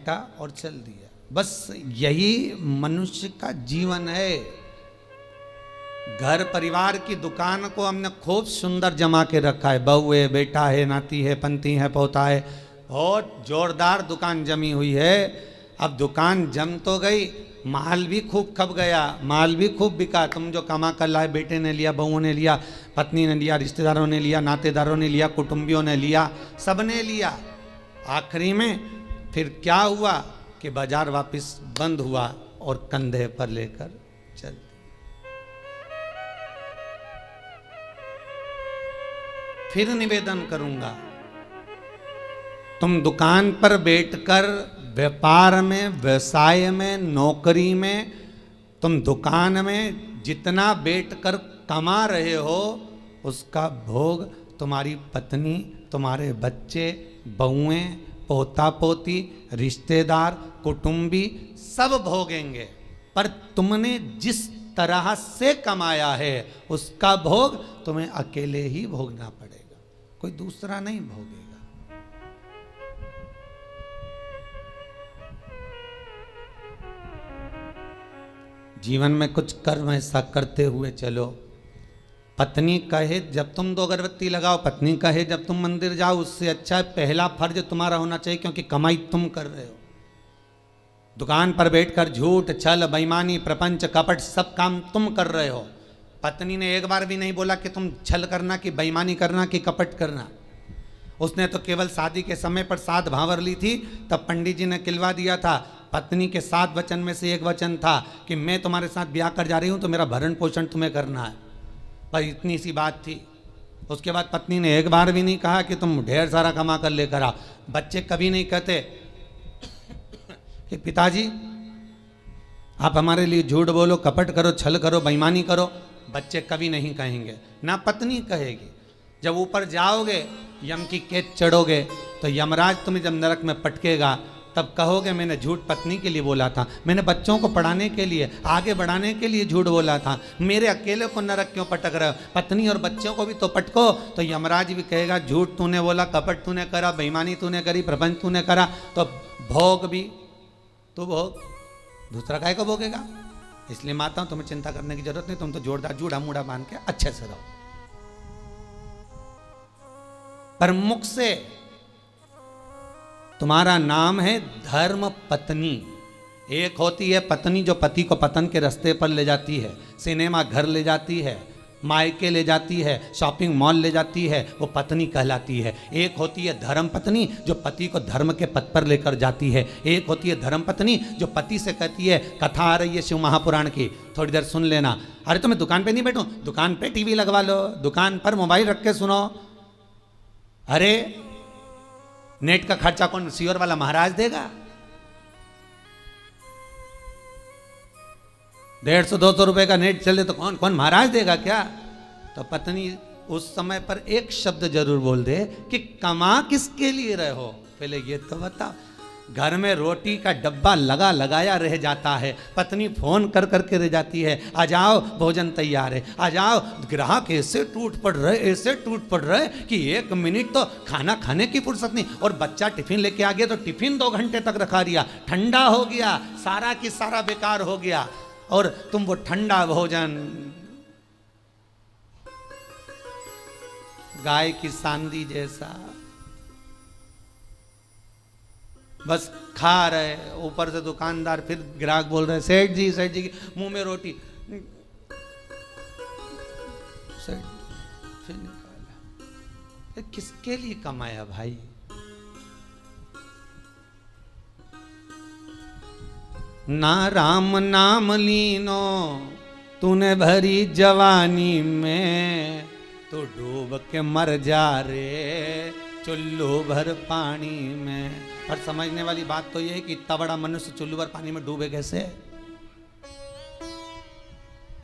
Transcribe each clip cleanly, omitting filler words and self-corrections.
फेंका और चल दिया। बस यही मनुष्य का जीवन है। घर परिवार की दुकान को हमने खूब सुंदर जमा के रखा है, बहू है, बेटा है, नाती है, पंती है, पोता है, बहुत जोरदार दुकान जमी हुई है। अब दुकान जम तो गई, माल भी खूब खप गया, माल भी खूब बिका। तुम जो कमा कर लाए, बेटे ने लिया, बहुओं ने लिया, पत्नी ने लिया, रिश्तेदारों ने लिया, नातेदारों ने लिया, कुटुंबियों ने लिया, सबने लिया। आखिरी में फिर क्या हुआ कि बाजार वापस बंद हुआ और कंधे पर लेकर चल। फिर निवेदन करूंगा, तुम दुकान पर बैठकर व्यापार में, व्यवसाय में, नौकरी में, तुम दुकान में जितना बैठकर कमा रहे हो उसका भोग तुम्हारी पत्नी, तुम्हारे बच्चे, बहुएं, पोता पोती, रिश्तेदार, कुटुंबी सब भोगेंगे। पर तुमने जिस तरह से कमाया है उसका भोग तुम्हें अकेले ही भोगना पड़ेगा, कोई दूसरा नहीं भोगेगा। जीवन में कुछ कर्म ऐसा करते हुए चलो। पत्नी कहे जब तुम 2 अगरबत्ती लगाओ, पत्नी कहे जब तुम मंदिर जाओ, उससे अच्छा पहला फर्ज तुम्हारा होना चाहिए, क्योंकि कमाई तुम कर रहे हो। दुकान पर बैठकर झूठ, छल, बेईमानी, प्रपंच, कपट सब काम तुम कर रहे हो। पत्नी ने एक बार भी नहीं बोला कि तुम छल करना, कि बेईमानी करना, कि कपट करना। उसने तो केवल शादी के समय पर 7 भांवर ली थी, तब पंडित जी ने किलवा दिया था। पत्नी के 7 वचन में से एक वचन था कि मैं तुम्हारे साथ ब्याह कर जा रही हूं तो मेरा भरण पोषण तुम्हें करना है। पर इतनी सी बात थी। उसके बाद पत्नी ने एक बार भी नहीं कहा कि तुम ढेर सारा कमा कर लेकर आओ। बच्चे कभी नहीं कहते कि पिताजी आप हमारे लिए झूठ बोलो, कपट करो, छल करो, बेईमानी करो। बच्चे कभी नहीं कहेंगे, ना पत्नी कहेगी। जब ऊपर जाओगे, यम की कैद चढ़ोगे, तो यमराज तुम्हें जब नरक में पटकेगा तब कहोगे मैंने झूठ पत्नी के लिए बोला था, मैंने बच्चों को पढ़ाने के लिए, आगे बढ़ाने के लिए झूठ बोला था, मेरे अकेले को नरक क्यों पटक रहे हो? पत्नी और बच्चों को भी तो पटको। तो यमराज भी कहेगा झूठ तूने बोला, कपट तूने करा, बेईमानी तूने करी, प्रपंच तूने करा, तो भोग भी तो भोग, दूसरा काय को भोगेगा। इसलिए माता तुम्हें चिंता करने की जरूरत नहीं, तुम तो जोरदार जूड़ा मूड़ा बांध के अच्छे से रहो। पर मुख से तुम्हारा नाम है धर्म पत्नी। एक होती है पत्नी जो पति को पतन के रास्ते पर ले जाती है, सिनेमा घर ले जाती है, मायके ले जाती है, शॉपिंग मॉल ले जाती है, वो पत्नी कहलाती है। एक होती है धर्म पत्नी जो पति को धर्म के पथ पर लेकर जाती है। एक होती है धर्म पत्नी जो पति से कहती है, कथा आ रही है शिव महापुराण की, थोड़ी देर सुन लेना। अरे तो मैं दुकान पे नहीं बैठूं, दुकान पे टीवी लगवा लो, दुकान पर मोबाइल रख के सुनो। अरे नेट का खर्चा कौन सीवर वाला महाराज देगा? 150-200 रुपए का नेट चले तो कौन कौन महाराज देगा क्या? तो पत्नी उस समय पर एक शब्द जरूर बोल दे कि कमा किसके लिए रहे हो, पहले ये तो बताओ। घर में रोटी का डब्बा लगा लगाया रह जाता है, पत्नी फोन कर करके रह जाती है, आ जाओ भोजन तैयार है, आ जाओ। ग्राहक ऐसे टूट पड़ रहे, ऐसे टूट पड़ रहे कि 1 मिनट तो खाना खाने की फुर्सत नहीं। और बच्चा टिफिन लेके आ गया तो टिफिन 2 घंटे तक रखा दिया, ठंडा हो गया, सारा की सारा बेकार हो गया। और तुम वो ठंडा भोजन गाय की सांदी जैसा बस खा रहे। ऊपर से दुकानदार फिर ग्राहक बोल रहे सेठ जी के मुंह में रोटी, सेठ फिर निकाला। किसके लिए कमाया भाई? ना राम नाम लीनो तूने भरी जवानी में, तो डूब के मर जा रे चुल्लू भर पानी में। और समझने वाली बात तो यह है कि इतना बड़ा मनुष्य चुल्लू भर पानी में डूबे कैसे?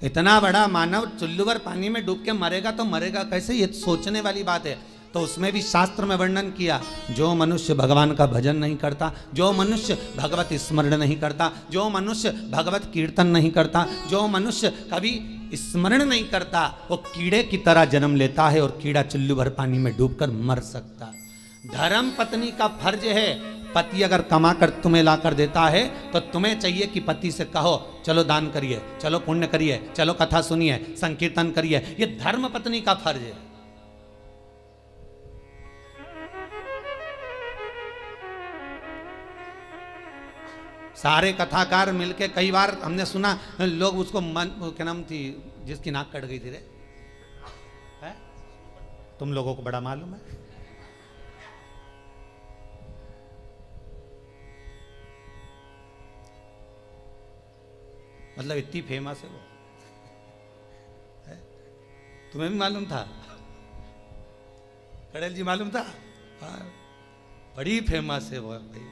इतना बड़ा मानव चुल्लू भर पानी में डूब के मरेगा तो मरेगा कैसे? ये सोचने वाली बात है। तो उसमें भी शास्त्र में वर्णन किया, जो मनुष्य भगवान का भजन नहीं करता, जो मनुष्य भगवत स्मरण नहीं करता, जो मनुष्य भगवत कीर्तन नहीं करता, जो मनुष्य कभी स्मरण नहीं करता, वो कीड़े की तरह जन्म लेता है और कीड़ा चुल्लू भर पानी में डूबकर मर सकता। धर्म पत्नी का फर्ज है पति अगर कमा कर तुम्हें ला कर देता है तो तुम्हें चाहिए कि पति से कहो चलो दान करिए, चलो पुण्य करिए, चलो कथा सुनिए, संकीर्तन करिए। ये धर्म पत्नी का फर्ज है। सारे कथाकार मिलके, कई बार हमने सुना लोग उसको क्या नाम थी जिसकी नाक कट गई थी रे, है? तुम लोगों को बड़ा मालूम है। मतलब इतनी फेमस है वो, है? तुम्हें भी मालूम था? कड़ेल जी मालूम था? हाँ, बड़ी फेमस है वो भाई।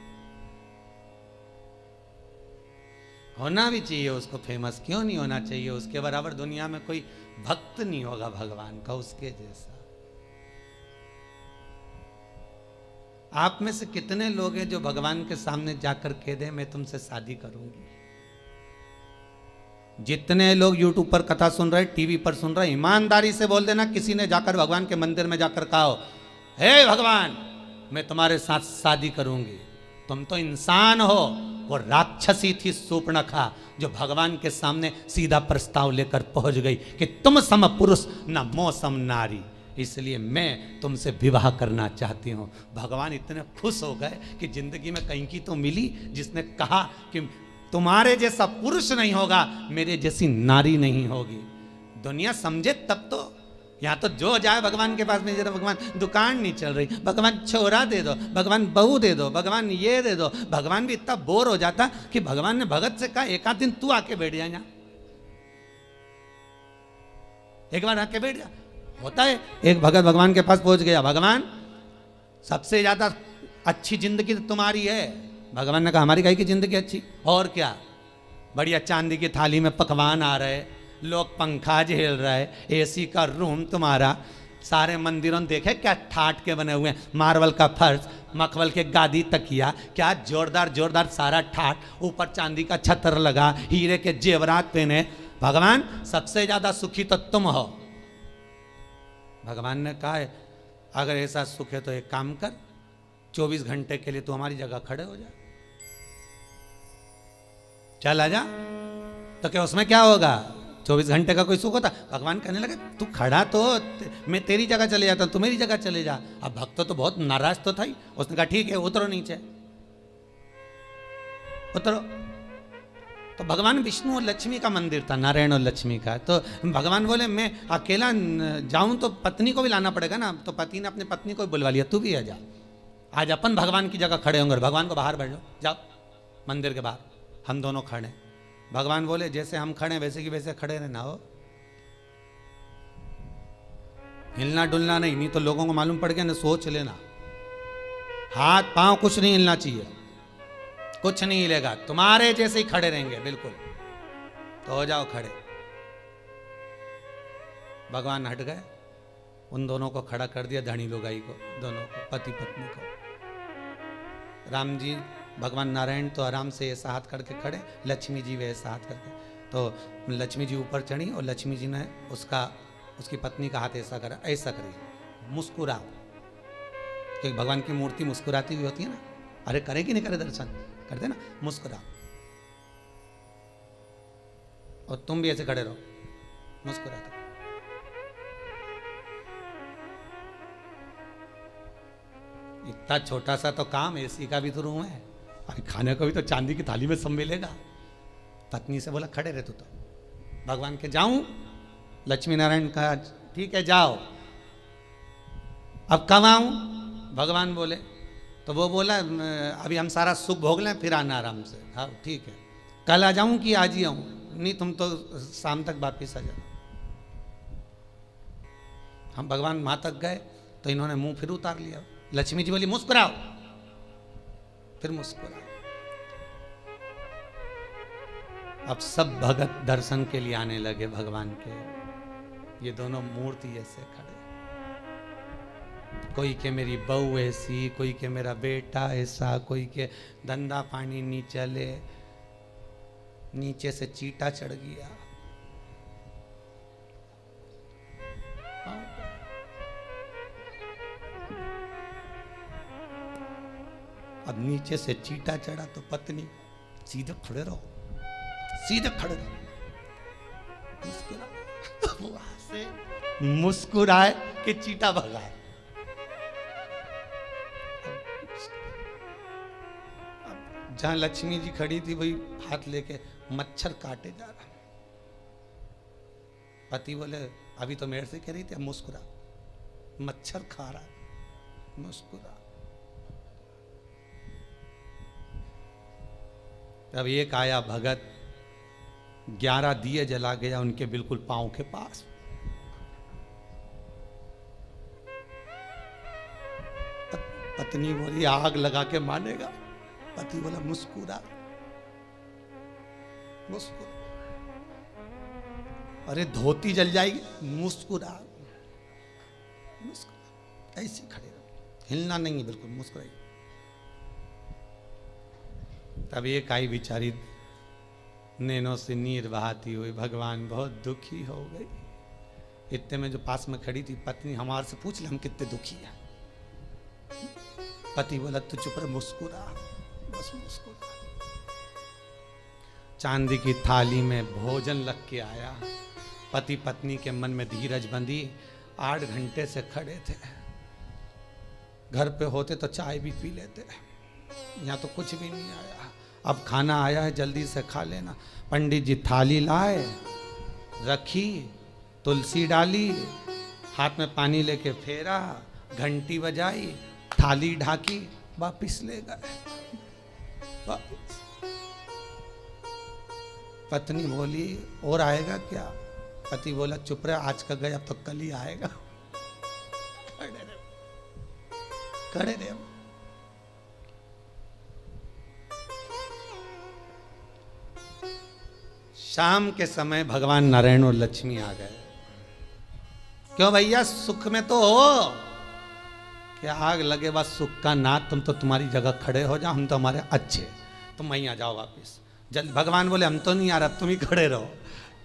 होना भी चाहिए उसको फेमस, क्यों नहीं होना चाहिए? उसके बराबर दुनिया में कोई भक्त नहीं होगा भगवान का उसके जैसा। आप में से कितने लोग हैं जो भगवान के सामने जाकर कह दे मैं तुमसे शादी करूंगी? जितने लोग YouTube पर कथा सुन रहे, टीवी पर सुन रहे, ईमानदारी से बोल देना किसी ने जाकर भगवान के मंदिर में जाकर कहा हो हे भगवान मैं तुम्हारे साथ शादी करूंगी। तुम तो इंसान हो, वो राक्षसी थी सूर्पणखा जो भगवान के सामने सीधा प्रस्ताव लेकर पहुंच गई कि तुम सम पुरुष न मो सम नारी, इसलिए मैं तुमसे विवाह करना चाहती हूँ। भगवान इतने खुश हो गए कि जिंदगी में कहीं की तो मिली जिसने कहा कि तुम्हारे जैसा पुरुष नहीं होगा, मेरे जैसी नारी नहीं होगी। दुनिया समझे तब तो। यहाँ तो जो जाए भगवान के पास में, जरा भगवान दुकान नहीं चल रही, भगवान छोरा दे दो, भगवान बहू दे दो, भगवान ये दे दो। भगवान भी इतना बोर हो जाता कि भगवान ने भगत से कहा एक आध दिन तू आके बैठ जा यहाँ, एक बार आके बैठ जा। होता है एक भगत भगवान के पास पहुंच गया, भगवान सबसे ज्यादा अच्छी जिंदगी तो तुम्हारी है। भगवान ने कहा हमारी काहे की जिंदगी अच्छी, और क्या, बढ़िया चांदी की थाली में पकवान आ रहे, लोग पंखा झेल रहे, एसी का रूम तुम्हारा, सारे मंदिरों देखे क्या ठाट के बने हुए हैं, मार्बल का फर्श, मखमल के गादी तकिया, क्या जोरदार जोरदार सारा ठाट, ऊपर चांदी का छतर लगा, हीरे के जेवरात पहने। भगवान सबसे ज्यादा सुखी तो तुम हो। भगवान ने कहा अगर ऐसा सुख है तो एक काम कर, 24 घंटे के लिए तू हमारी जगह खड़े हो जा, चल आजा। तो क्या उसमें क्या होगा? 24 घंटे का कोई सुख होता? भगवान कहने लगे तू खड़ा तो मैं तेरी जगह चले जाता हूं, तू मेरी जगह चले जा। अब भक्त तो बहुत नाराज तो था ही, उसने कहा ठीक है उतरो नीचे, उतरो। तो भगवान विष्णु और लक्ष्मी का मंदिर था, नारायण और लक्ष्मी का। तो भगवान बोले मैं अकेला जाऊं तो पत्नी को भी लाना पड़ेगा ना, तो पति ने अपनी पत्नी को बुलवा लिया, तू भी आ जा, आज अपन भगवान की जगह खड़े होंगे। भगवान को बाहर बैठ जाओ मंदिर के बाहर, हम दोनों खड़े। भगवान बोले जैसे हम खड़े वैसे की वैसे खड़े रहना हो, हिलना डुलना नहीं, नहीं तो लोगों को मालूम पड़ गया ना, सोच लेना। हाथ पांव कुछ नहीं हिलना चाहिए, कुछ नहीं हिलेगा, तुम्हारे जैसे ही खड़े रहेंगे बिल्कुल। तो हो जाओ खड़े। भगवान हट गए, उन दोनों को खड़ा कर दिया, धनी लुगाई को, दोनों को, पति पत्नी को। राम जी भगवान नारायण तो आराम से ऐसा हाथ करके खड़े, लक्ष्मी जी वैसा हाथ करके। तो लक्ष्मी जी ऊपर चढ़ी और लक्ष्मी जी ने उसकी पत्नी का हाथ ऐसा करा, ऐसा करी, मुस्कुरा, क्योंकि भगवान की मूर्ति मुस्कुराती हुई होती है ना। अरे करे कि नहीं करे दर्शन, करते ना, मुस्कुरा। और तुम भी ऐसे खड़े रहो, मुस्कुराते। इतना छोटा सा तो काम, एसी का भी तो रूम है, अरे खाने को भी तो चांदी की थाली में सब मिलेगा। पत्नी से बोला खड़े रहे तो भगवान के जाऊं? लक्ष्मी नारायण कहा ठीक है जाओ। अब कब आऊं? भगवान बोले, तो वो बोला अभी हम सारा सुख भोग लें फिर आना आराम से। हाँ ठीक है, कल आ जाऊं कि आज ही आऊं? नहीं तुम तो शाम तक वापिस आ जाओ। हम भगवान वहां तक गए तो इन्होंने मुंह फिर उतार लिया। लक्ष्मी जी बोली मुस्कुराओ, फिर मुस्कुराओ। अब सब भगत दर्शन के लिए आने लगे भगवान के। ये दोनों मूर्ति ऐसे खड़े, कोई के मेरी बहू ऐसी, कोई के मेरा बेटा ऐसा, कोई के धंधा पानी नहीं चले, नीचे से चीटा चढ़ गया। अब अब नीचे से चींटा चढ़ा तो पत्नी सीधे खड़े रहो, सीधे खड़े रहो, मुस्कुरा। वहां से मुस्कुराए कि चींटा भगाए। जहां लक्ष्मी जी खड़ी थी वही हाथ लेके मच्छर काटे जा रहा। पति बोले अभी तो मेरे से कह रही थी, अब मुस्कुरा, मच्छर खा रहा, मुस्कुरा। तब एक आया भगत, 11 दिए जला गया उनके बिल्कुल पांव के पास। पत्नी बोली आग लगा के मानेगा। पति बोला मुस्कुरा, मुस्कुरा। अरे धोती जल जाएगी, मुस्कुरा, मुस्कुरा। ऐसे खड़े रहो, हिलना नहीं है, बिल्कुल मुस्कुराइए। तब एक आई बेचारी नैनों से नीर बहाती हुई, भगवान बहुत दुखी हो गई। इतने में जो पास में खड़ी थी पत्नी, हमारे से पूछ ले हम कितने दुखी हैं। पति बोला तू चुप रह, मुस्कुरा, बस मुस्कुरा। चांदी की थाली में भोजन लग के आया। पति पत्नी के मन में धीरज बंधी। 8 घंटे से खड़े थे। घर पे होते तो चाय भी पी लेते, यहाँ तो कुछ भी नहीं आया। अब खाना आया है, जल्दी से खा लेना। पंडित जी थाली लाए, रखी, तुलसी डाली, हाथ में पानी लेके फेरा, घंटी बजाई, थाली ढाकी, वापिस ले गए। वापिस। पत्नी बोली और आएगा क्या? पति बोला चुप रहे, आज का गया अब तो कल ही आएगा। खड़े रहे। शाम के समय भगवान नारायण और लक्ष्मी आ गए। क्यों भैया, सुख में तो हो क्या? आग लगे बस सुख का नाथ, तुम तो तुम्हारी जगह खड़े हो जाओ, हम तो हमारे अच्छे, तुम वहीं आ जाओ वापिस। जल भगवान बोले हम तो नहीं आ रहा, तुम ही खड़े रहो,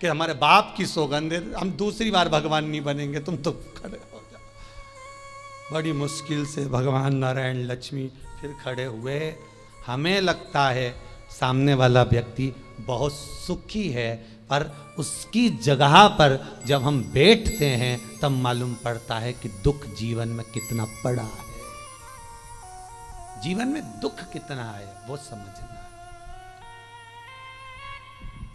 कि हमारे बाप की सौगंध है, हम दूसरी बार भगवान नहीं बनेंगे, तुम तो खड़े हो जाओ। बड़ी मुश्किल से भगवान नारायण लक्ष्मी फिर खड़े हुए। हमें लगता है सामने वाला व्यक्ति बहुत सुखी है, पर उसकी जगह पर जब हम बैठते हैं तब मालूम पड़ता है कि दुख जीवन में कितना पड़ा है। जीवन में दुख कितना है वो समझना।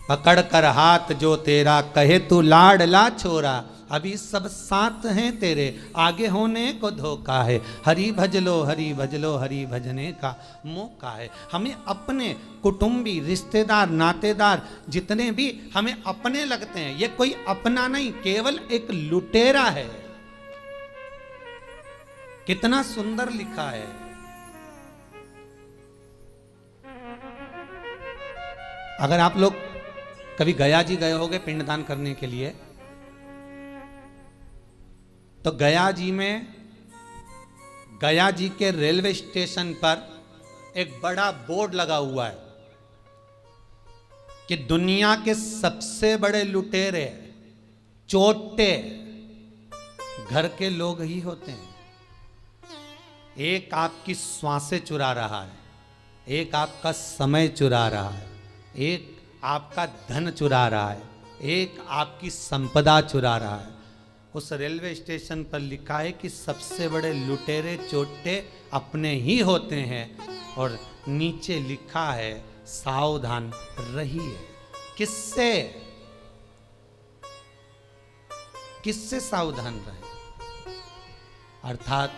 पकड़ कर हाथ जो तेरा, कहे तू लाडला छोरा, अभी सब साथ हैं तेरे, आगे होने को धोखा है। हरि भज लो, हरि भज लो, हरि भजने का मौका है। हमें अपने कुटुंबी, रिश्तेदार, नातेदार जितने भी हमें अपने लगते हैं, ये कोई अपना नहीं, केवल एक लुटेरा है। कितना सुंदर लिखा है। अगर आप लोग कभी गया जी गए होगे पिंडदान करने के लिए, तो गया जी में, गया जी के रेलवे स्टेशन पर एक बड़ा बोर्ड लगा हुआ है कि दुनिया के सबसे बड़े लुटेरे, चोटे घर के लोग ही होते हैं। एक आपकी श्वासें चुरा रहा है, एक आपका समय चुरा रहा है, एक आपका धन चुरा रहा है, एक आपकी संपदा चुरा रहा है। उस रेलवे स्टेशन पर लिखा है कि सबसे बड़े लुटेरे चोटे अपने ही होते हैं, और नीचे लिखा है सावधान रहिए। किससे? किससे सावधान रहे? अर्थात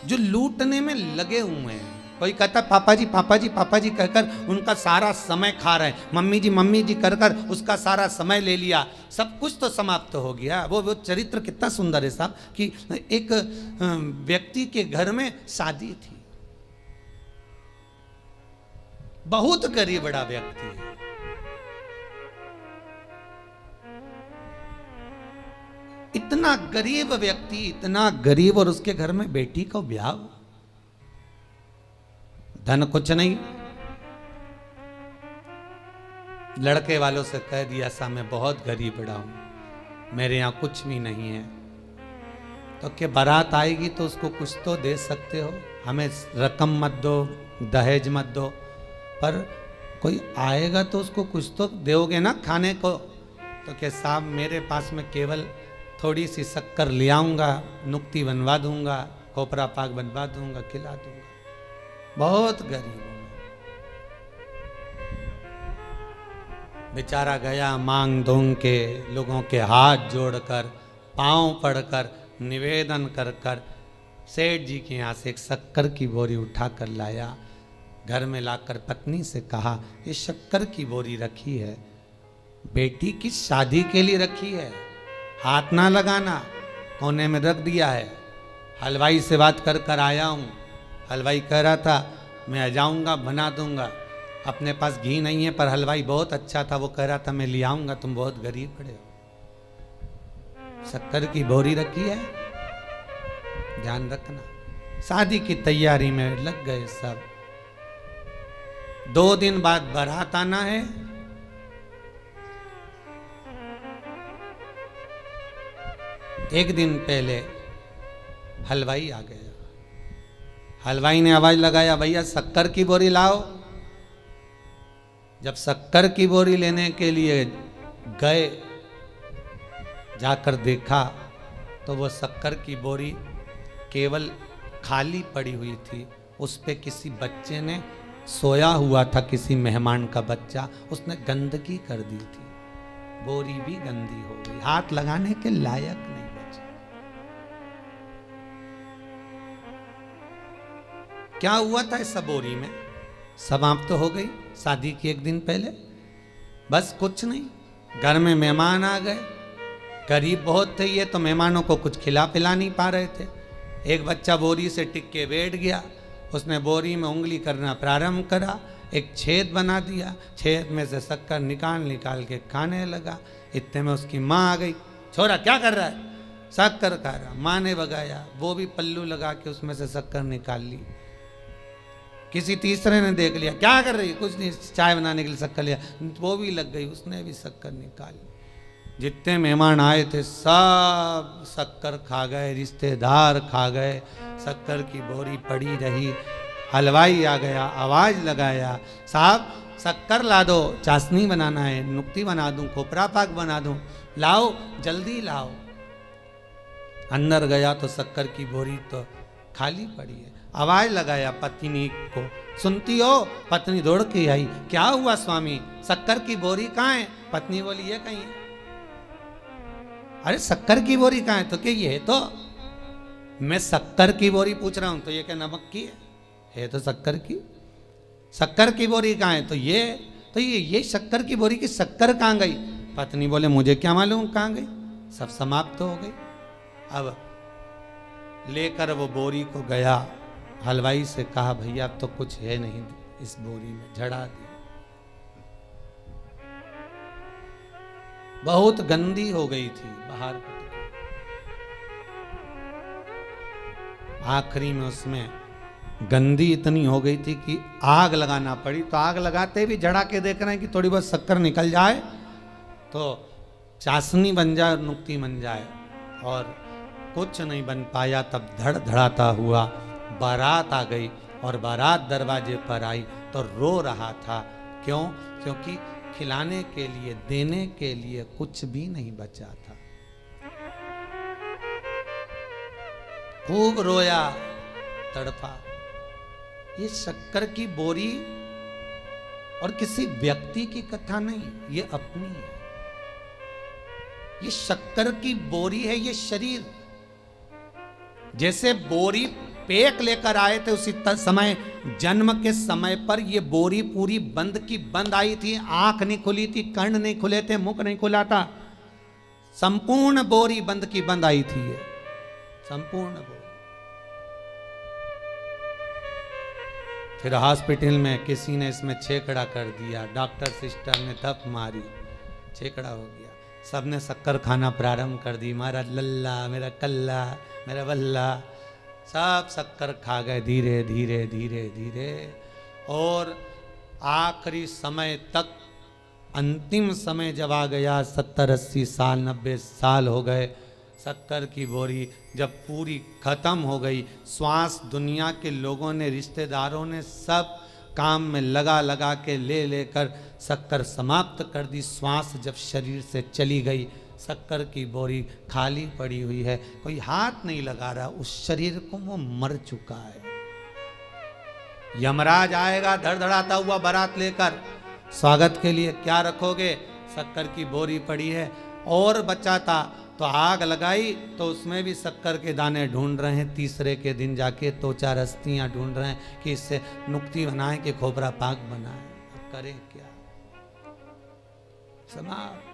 जो लूटने में लगे हुए हैं। कोई कहता पापा जी पापा जी पापा जी कहकर उनका सारा समय खा रहे हैं, मम्मी जी कर कर उसका सारा समय ले लिया, सब कुछ तो समाप्त हो गया। वो चरित्र कितना सुंदर है साहब, कि एक व्यक्ति के घर में शादी थी, बहुत गरीब बड़ा व्यक्ति है, इतना गरीब व्यक्ति, इतना गरीब, और उसके घर में बेटी का ब्याह, धन कुछ नहीं। लड़के वालों से कह दिया सा मैं बहुत गरीब बड़ा हूं, मेरे यहां कुछ भी नहीं है, तो कि बारात आएगी तो उसको कुछ तो दे सकते हो, हमें रकम मत दो, दहेज मत दो, पर कोई आएगा तो उसको कुछ तो दोगे ना खाने को। तो क्या साहब मेरे पास में केवल थोड़ी सी शक्कर ले आऊँगा, नुक्ति बनवा दूंगा, खोपरा पाक बनवा दूंगा, खिला दूंगा। बहुत गरीब हूँ मैं। बेचारा गया मांग धोंग के, लोगों के हाथ जोड़कर, पांव पड़कर, निवेदन कर कर सेठ जी के यहाँ से एक शक्कर की बोरी उठा कर लाया। घर में लाकर पत्नी से कहा, ये शक्कर की बोरी रखी है, बेटी की शादी के लिए रखी है, हाथ ना लगाना। कोने में रख दिया है। हलवाई से बात कर कर आया हूँ। हलवाई कह रहा था मैं आ जाऊँगा, बना दूंगा। अपने पास घी नहीं है, पर हलवाई बहुत अच्छा था, वो कह रहा था मैं ले आऊँगा, तुम बहुत गरीब पड़े हो। शक्कर की बोरी रखी है, ध्यान रखना। शादी की तैयारी में लग गए सब। 2 दिन बाद बारात आना है। एक दिन पहले हलवाई आ गया। हलवाई ने आवाज लगाया, भैया शक्कर की बोरी लाओ। जब शक्कर की बोरी लेने के लिए गए, जाकर देखा तो वो शक्कर की बोरी केवल खाली पड़ी हुई थी। उस पे किसी बच्चे ने सोया हुआ था, किसी मेहमान का बच्चा, उसने गंदगी कर दी थी। बोरी भी गंदी हो गई, हाथ लगाने के लायक नहीं बची। क्या हुआ था इस बोरी में? समाप्त तो हो गई शादी की एक दिन पहले। बस कुछ नहीं, घर में मेहमान आ गए। गरीब बहुत थे ये, तो मेहमानों को कुछ खिला पिला नहीं पा रहे थे। एक बच्चा बोरी से टिक के बैठ गया। उसने बोरी में उंगली करना प्रारंभ करा, एक छेद बना दिया। छेद में से शक्कर निकाल के खाने लगा। इतने में उसकी माँ आ गई। छोरा क्या कर रहा है? शक्कर खा रहा। माँ ने भगाया, वो भी पल्लू लगा के उसमें से शक्कर निकाल ली। किसी तीसरे ने देख लिया, क्या कर रही? कुछ नहीं, चाय बनाने के लिए शक्कर लिया। वो भी लग गई, उसने भी शक्कर निकाल ली। जितने मेहमान आए थे सब शक्कर खा गए, रिश्तेदार खा गए। शक्कर की बोरी पड़ी रही। हलवाई आ गया, आवाज लगाया, साहब शक्कर ला दो, चाशनी बनाना है, नुक्ती बना दूं, खोपरा पाक बना दूं, लाओ जल्दी लाओ। अंदर गया तो शक्कर की बोरी तो खाली पड़ी है। आवाज लगाया पत्नी को, सुनती हो? पत्नी दौड़ के आई, क्या हुआ स्वामी, शक्कर की बोरी कहाँ है? पत्नी बोली ये कहीं है। अरे शक्कर की बोरी कहाँ है? तो क्या ये है? तो मैं शक्कर की बोरी पूछ रहा हूं, तो ये क्या नमक की है तो शक्कर की। शक्कर की बोरी कहाँ है? तो ये शक्कर की बोरी की शक्कर कहाँ गई? पत्नी बोले मुझे क्या मालूम कहाँ गई, सब समाप्त हो गई। अब लेकर वो बोरी को गया, हलवाई से कहा भैया अब तो कुछ है नहीं इस बोरी में, झड़ा दी। बहुत गंदी हो गई थी, बाहर आखिरी में उसमें गंदी इतनी हो गई थी कि आग लगाना पड़ी। तो आग लगाते भी झड़ा के देख रहे हैं कि थोड़ी बहुत शक्कर निकल जाए तो चाशनी बन जाए और नुक्ती बन जाए, और कुछ नहीं बन पाया। तब धड़ धड़ाता हुआ बारात आ गई, और बारात दरवाजे पर आई तो रो रहा था। क्यों? क्योंकि खिलाने के लिए, देने के लिए कुछ भी नहीं बचा था। खूब रोया, तड़पा। ये शक्कर की बोरी और किसी व्यक्ति की कथा नहीं, ये अपनी है। ये शक्कर की बोरी है, ये शरीर। जैसे बोरी पेक लेकर आए थे उसी समय, जन्म के समय पर ये बोरी पूरी बंद की बंद आई थी। आंख नहीं खुली थी, कर्ण नहीं खुले थे, मुख नहीं खुला था। संपूर्ण बोरी बंद की बंद आई थी, ये संपूर्ण बोरी। फिर हॉस्पिटल में किसी ने इसमें छेकड़ा कर दिया, डॉक्टर सिस्टर ने धप मारी, छेकड़ा हो गया। सबने शक्कर खाना प्रारंभ कर दी। मेरा लल्ला, मेरा कल्ला, मेरा बल्ला, सब शक्कर खा गए धीरे धीरे धीरे धीरे। और आखिरी समय तक, अंतिम समय जब आ गया, 70-80 साल 90 साल हो गए, शक्कर की बोरी जब पूरी खत्म हो गई, श्वास दुनिया के लोगों ने, रिश्तेदारों ने सब काम में लगा लगा के ले लेकर शक्कर समाप्त कर दी। श्वास जब शरीर से चली गई, शक्कर की बोरी खाली पड़ी हुई है, कोई हाथ नहीं लगा रहा उस शरीर को, वो मर चुका है। यमराज आएगा धड़धड़ाता हुआ बारात लेकर, स्वागत के लिए क्या रखोगे? शक्कर की बोरी पड़ी है। और बचा था तो आग लगाई तो उसमें भी शक्कर के दाने ढूंढ रहे हैं। तीसरे के दिन जाके तो चार हस्तियां ढूंढ रहे हैं कि इससे नुक्ति बनाए कि खोपरा पाक बनाए। अब करें क्या? समाप्त।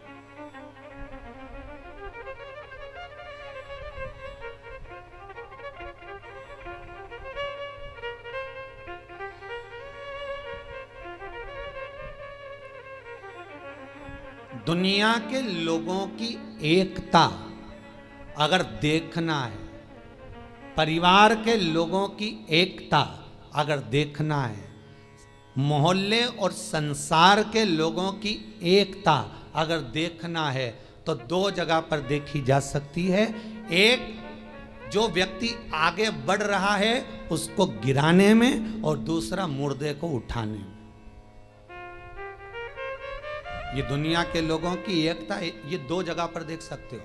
दुनिया के लोगों की एकता अगर देखना है, परिवार के लोगों की एकता अगर देखना है, मोहल्ले और संसार के लोगों की एकता अगर देखना है, तो दो जगह पर देखी जा सकती है। एक, जो व्यक्ति आगे बढ़ रहा है उसको गिराने में, और दूसरा मुर्दे को उठाने में। ये दुनिया के लोगों की एकता, ये दो जगह पर देख सकते हो।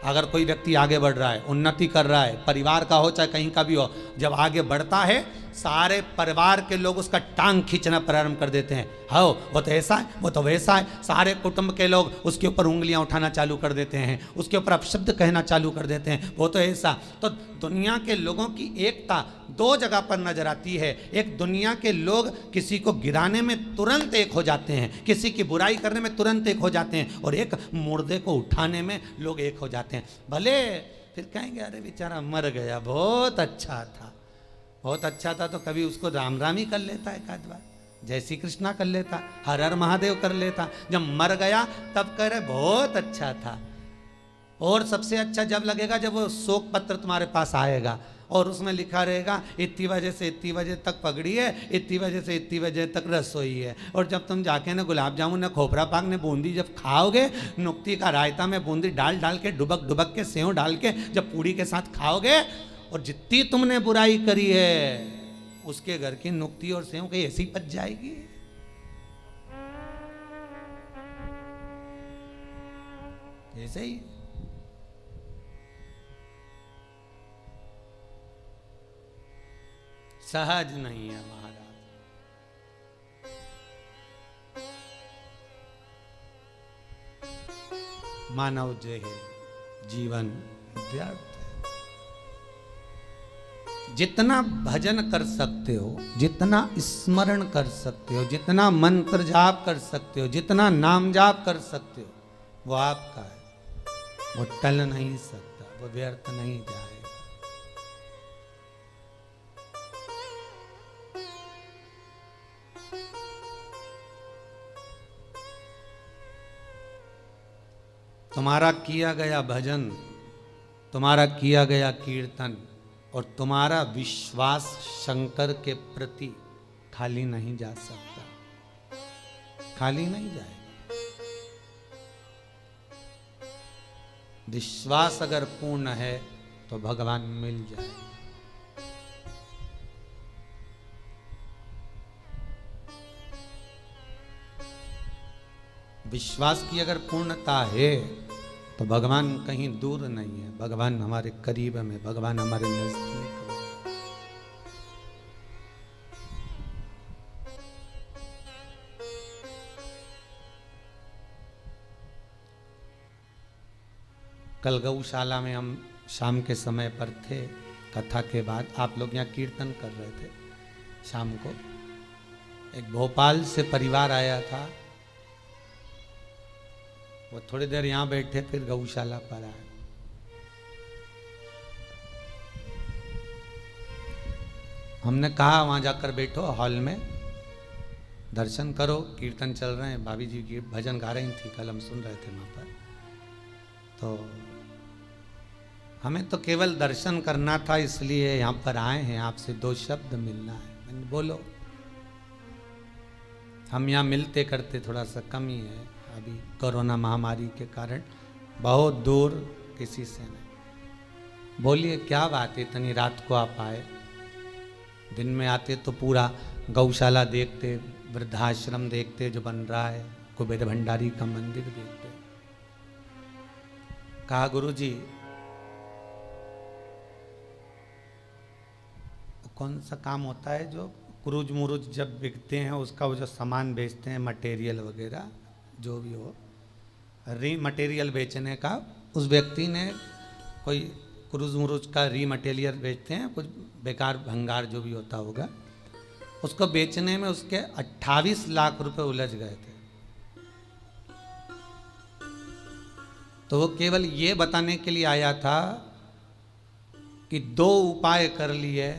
अगर कोई व्यक्ति आगे बढ़ रहा है, उन्नति कर रहा है, परिवार का हो चाहे कहीं का भी हो, जब आगे बढ़ता है सारे परिवार के लोग उसका टांग खींचना प्रारंभ कर देते हैं। हो वो तो ऐसा है, वो तो वैसा है। सारे कुटुंब के लोग उसके ऊपर उंगलियां उठाना चालू कर देते हैं, उसके ऊपर अपशब्द कहना चालू कर देते हैं, वो तो ऐसा। तो दुनिया के लोगों की एकता दो जगह पर नजर आती है। एक, दुनिया के लोग किसी को गिराने में तुरंत एक हो जाते हैं, किसी की बुराई करने में तुरंत एक हो जाते हैं, और एक, मुर्दे को उठाने में लोग एक हो जाते हैं। भले फिर कहेंगे अरे बेचारा मर गया, बहुत अच्छा था, बहुत अच्छा था, तो कभी उसको राम राम ही कर लेता है, एकाध बार जय श्री कृष्णा कर लेता, हर हर महादेव कर लेता। जब मर गया तब कह रहे बहुत अच्छा था। और सबसे अच्छा जब लगेगा जब वो शोक पत्र तुम्हारे पास आएगा और उसमें लिखा रहेगा इतनी बजे से इतनी बजे तक पगड़ी है, इतनी बजे से इतनी बजे तक रसोई है। और जब तुम जाके ना गुलाब जामुन ने खोपरा पाक ने बूंदी जब खाओगे, नुक्ति का रायता में बूंदी डाल डाल के डुबक डुबक के सेव डाल के जब पूड़ी के साथ खाओगे, और जितनी तुमने बुराई करी है उसके घर की नुक्ति और सेव कहीं ऐसी पच जाएगी। ऐसे ही सहज नहीं है महाराज। मानव जो है जीवन व्यर्थ है। जितना भजन कर सकते हो, जितना स्मरण कर सकते हो, जितना मंत्र जाप कर सकते हो, जितना नाम जाप कर सकते हो, वो आपका है। वो टल नहीं सकता, वो व्यर्थ नहीं जाएगा। तुम्हारा किया गया भजन, तुम्हारा किया गया कीर्तन और तुम्हारा विश्वास शंकर के प्रति खाली नहीं जा सकता, खाली नहीं जाएगा। विश्वास अगर पूर्ण है तो भगवान मिल जाएगा। विश्वास की अगर पूर्णता है तो भगवान कहीं दूर नहीं है, भगवान हमारे करीब में, भगवान हमारे नजदीक में। कल गौशाला में हम शाम के समय पर थे, कथा के बाद आप लोग यहाँ कीर्तन कर रहे थे। शाम को एक भोपाल से परिवार आया था, वो थोड़ी देर यहाँ बैठे फिर गौशाला पर आए। हमने कहा वहां जाकर बैठो हॉल में, दर्शन करो, कीर्तन चल रहे हैं, भाभी जी की भजन गा रही थी, कल हम सुन रहे थे वहां पर। तो हमें तो केवल दर्शन करना था, इसलिए यहाँ पर आए हैं, आपसे दो शब्द मिलना है। मैंने बोलो, हम यहाँ मिलते करते थोड़ा सा कम ही है, अभी कोरोना महामारी के कारण बहुत दूर किसी से नहीं। बोलिए क्या बात है, इतनी रात को आप आए? दिन में आते तो पूरा गौशाला देखते, वृद्धाश्रम देखते जो बन रहा है, कुबेर भंडारी का मंदिर देखते। कहा गुरुजी कौन सा काम होता है जो क्रूज मुरूज जब बिकते हैं उसका वो जो सामान बेचते हैं, मटेरियल वगैरह जो भी हो, री मटेरियल बेचने का, उस व्यक्ति ने कोई क्रूज मुरूज का री मटेरियल बेचते हैं, कुछ बेकार भंगार जो भी होता होगा, उसको बेचने में उसके 28 लाख रुपए उलझ गए थे। तो वो केवल ये बताने के लिए आया था कि 2 उपाय कर लिए,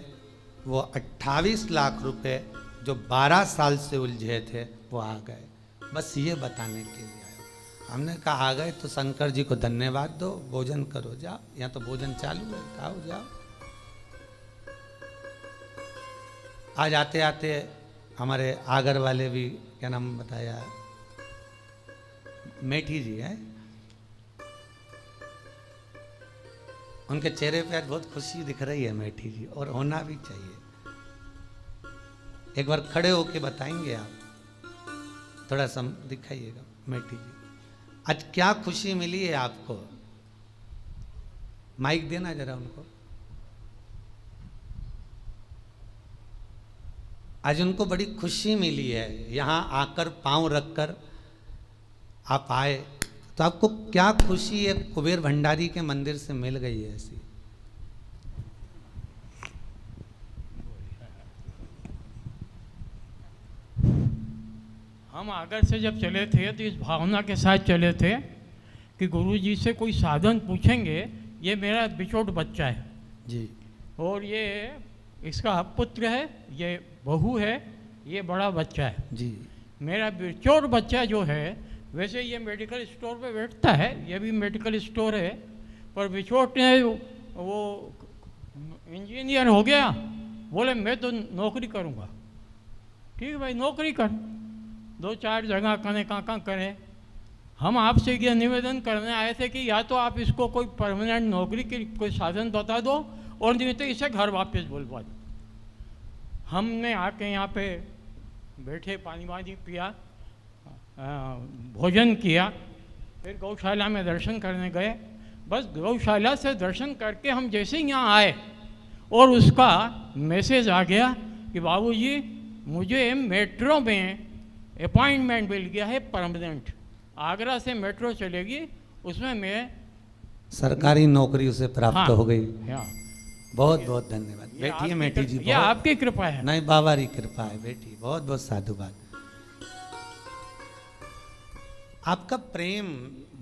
वो 28 लाख रुपए जो 12 साल से उलझे थे वो आ गए, बस ये बताने के लिए आया। हमने कहा आ गए तो शंकर जी को धन्यवाद दो, भोजन करो, जाओ, यहाँ तो भोजन चालू है, खाओ जाओ। आज आते आते हमारे आगर वाले भी, क्या नाम बताया, मेठी जी है, उनके चेहरे पे आज बहुत खुशी दिख रही है मेठी जी, और होना भी चाहिए। एक बार खड़े होके बताएंगे आप, थोड़ा सा दिखाइएगा मेठी जी, आज क्या खुशी मिली है आपको? माइक देना जरा उनको। आज उनको बड़ी खुशी मिली है, यहाँ आकर पांव रखकर आप आए, तो आपको क्या खुशी है कुबेर भंडारी के मंदिर से मिल गई है ऐसी? हम आगर से जब चले थे तो इस भावना के साथ चले थे कि गुरु जी से कोई साधन पूछेंगे, ये मेरा बिछोट बच्चा है जी, और ये इसका पुत्र है, ये बहू है, ये बड़ा बच्चा है जी, मेरा बिछोट बच्चा जो है, वैसे ये मेडिकल स्टोर पे बैठता है, ये भी मेडिकल स्टोर है, पर बिछोट ने वो इंजीनियर हो गया, बोले मैं तो नौकरी करूँगा। ठीक है भाई, नौकरी कर, 2-4 जगह करें, कहाँ करें। हम आपसे ये निवेदन करने आए थे कि या तो आप इसको कोई परमानेंट नौकरी की कोई साधन बता दो, और नहीं तो इसे घर वापस बुलवा दो। हमने आके यहाँ पे बैठे, पानी वानी पिया, भोजन किया, फिर गौशाला में दर्शन करने गए। बस गौशाला से दर्शन करके हम जैसे ही यहाँ आए और उसका मैसेज आ गया कि बाबूजी मुझे मेट्रो में अपॉइंटमेंट मिल गया है परमानेंट, आगरा से मेट्रो चलेगी, उसमें मैं सरकारी नौकरी उसे प्राप्त हाँ, हो गई। हाँ, बहुत बहुत धन्यवाद। बैठिए मेठी जी, ये आपकी कृपा है। नहीं, बाबा की कृपा है बेटी, बहुत बहुत साधुवाद। आपका प्रेम,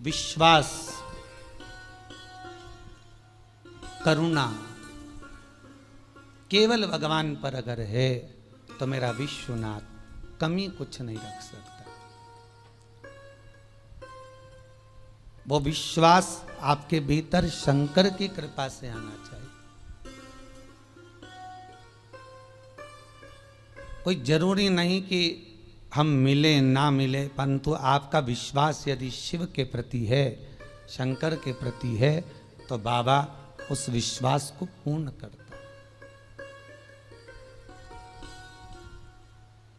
विश्वास, करुणा केवल भगवान पर अगर है तो मेरा विश्वनाथ कमी कुछ नहीं रख सकता। वो विश्वास आपके भीतर शंकर की कृपा से आना चाहिए। कोई जरूरी नहीं कि हम मिले ना मिले, परंतु आपका विश्वास यदि शिव के प्रति है, शंकर के प्रति है, तो बाबा उस विश्वास को पूर्ण करता है।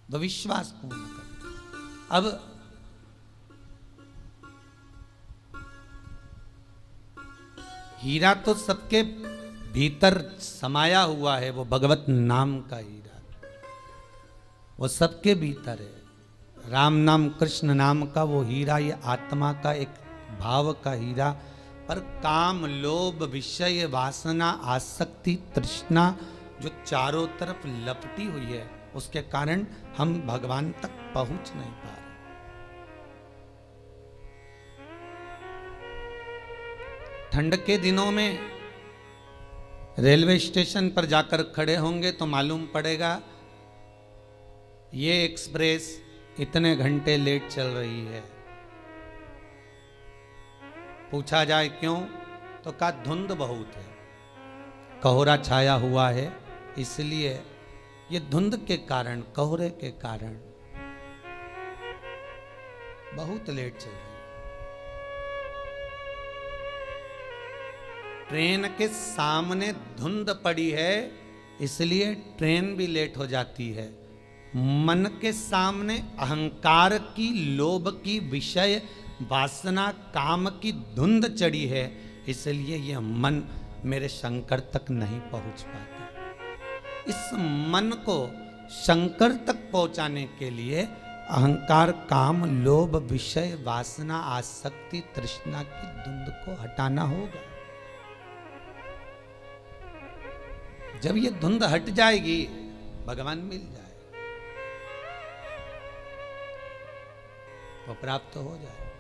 तो विश्वास पूर्ण करता। अब हीरा तो सबके भीतर समाया हुआ है, वो भगवत नाम का हीरा, वो सबके भीतर है। राम नाम, कृष्ण नाम का वो हीरा, ये आत्मा का एक भाव का हीरा, पर काम, लोभ, विषय, वासना, आसक्ति, तृष्णा जो चारों तरफ लपटी हुई है, उसके कारण हम भगवान तक पहुंच नहीं पा रहे। ठंड के दिनों में रेलवे स्टेशन पर जाकर खड़े होंगे तो मालूम पड़ेगा ये एक्सप्रेस इतने घंटे लेट चल रही है। पूछा जाए क्यों, तो कहा धुंध बहुत है, कोहरा छाया हुआ है, इसलिए ये धुंध के कारण, कोहरे के कारण बहुत लेट चल रही है। ट्रेन के सामने धुंध पड़ी है, इसलिए ट्रेन भी लेट हो जाती है। मन के सामने अहंकार की, लोभ की, विषय वासना, काम की धुंध चढ़ी है, इसलिए यह मन मेरे शंकर तक नहीं पहुंच पाता। इस मन को शंकर तक पहुंचाने के लिए अहंकार, काम, लोभ, विषय, वासना, आसक्ति, तृष्णा की धुंध को हटाना होगा। जब ये धुंध हट जाएगी, भगवान मिल जाए, वो प्राप्त हो जाए।